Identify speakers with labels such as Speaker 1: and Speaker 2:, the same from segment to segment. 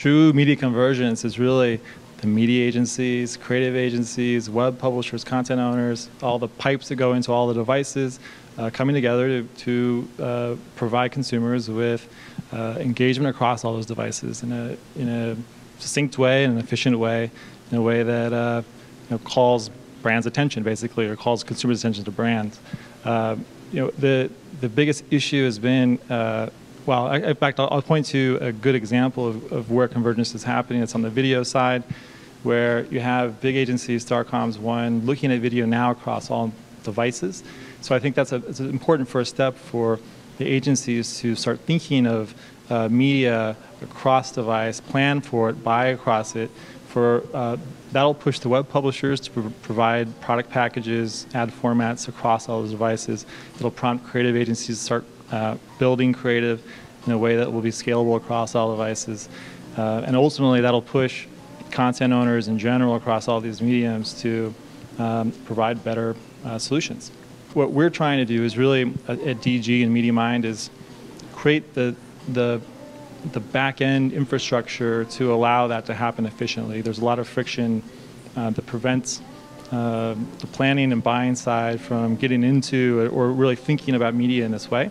Speaker 1: True media convergence is really the media agencies, creative agencies, web publishers, content owners, all the pipes that go into all the devices coming together to provide consumers with engagement across all those devices in a succinct way, in an efficient way, in a way that calls brands' attention, basically, or calls consumers' attention to brands. The biggest issue has been, in fact, I'll point to a good example of where convergence is happening. It's on the video side, where you have big agencies, Starcom's one, looking at video now across all devices. So I think it's an important first step for the agencies to start thinking of media across device, plan for it, buy across it. That'll push the web publishers to provide product packages, ad formats across all those devices. It'll prompt creative agencies to start building creative in a way that will be scalable across all devices. And ultimately, that'll push content owners in general across all these mediums to provide better solutions. What we're trying to do is really, at DG and MediaMind, is create the back-end infrastructure to allow that to happen efficiently. There's a lot of friction that prevents the planning and buying side from getting into or really thinking about media in this way.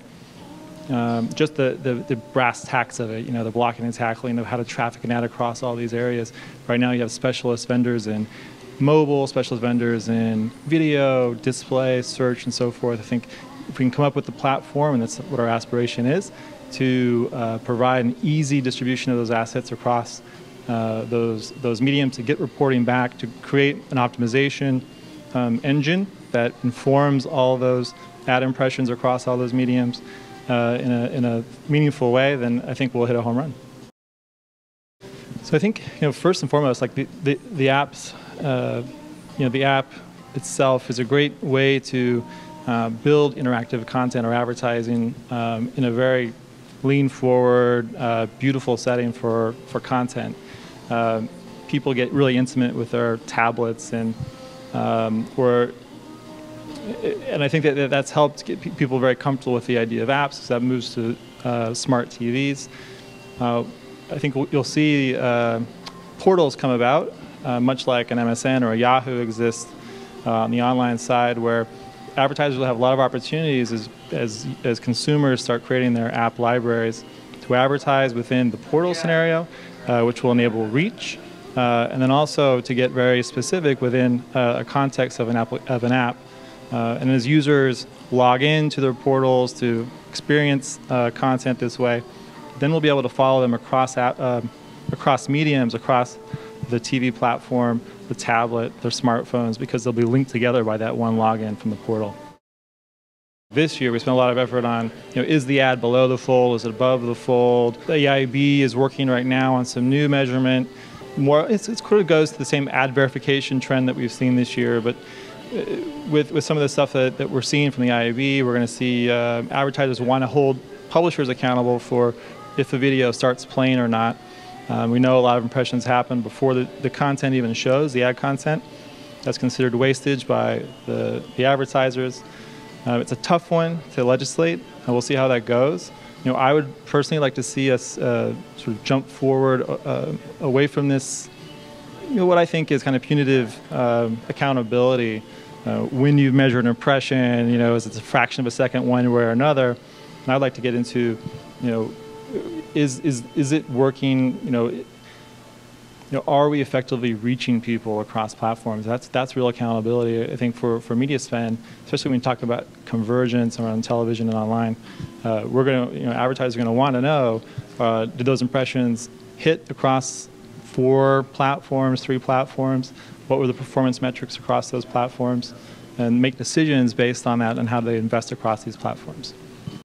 Speaker 1: Just the brass tacks of it, the blocking and tackling of how to traffic an ad across all these areas. Right now you have specialist vendors in mobile, specialist vendors in video, display, search, and so forth. I think if we can come up with the platform, and that's what our aspiration is, to provide an easy distribution of those assets across those mediums, to get reporting back, to create an optimization engine that informs all those ad impressions across all those mediums in a meaningful way, then I think we'll hit a home run. So I think, first and foremost, like the apps, the app itself is a great way to build interactive content or advertising in a very lean forward, beautiful setting for content. People get really intimate with their tablets, and I think that's helped get people very comfortable with the idea of apps, so that moves to smart TVs. I think you'll see portals come about, much like an MSN or a Yahoo exists on the online side, where advertisers will have a lot of opportunities as consumers start creating their app libraries to advertise within the portal scenario, which will enable reach, and then also to get very specific within a context of an app. And as users log into their portals to experience content this way, then we'll be able to follow them across mediums, across the TV platform, the tablet, their smartphones, because they'll be linked together by that one login from the portal. This year, we spent a lot of effort on, is the ad below the fold? Is it above the fold? The EIB is working right now on some new measurement. It sort of goes to the same ad verification trend that we've seen this year, but with some of the stuff that we're seeing from the IAB, we're going to see advertisers want to hold publishers accountable for if a video starts playing or not. We know a lot of impressions happen before the content even shows, the ad content. That's considered wastage by the advertisers. It's a tough one to legislate, and we'll see how that goes. I would personally like to see us sort of jump forward away from this, what I think is kind of punitive accountability. When you measure an impression, is it a fraction of a second one way or another? And I'd like to get into, is it working? Are we effectively reaching people across platforms? That's real accountability, I think, for media spend, especially when you talk about convergence around television and online. Advertisers are going to want to know, did those impressions hit across 4 platforms, 3 platforms? What were the performance metrics across those platforms? And make decisions based on that and how they invest across these platforms.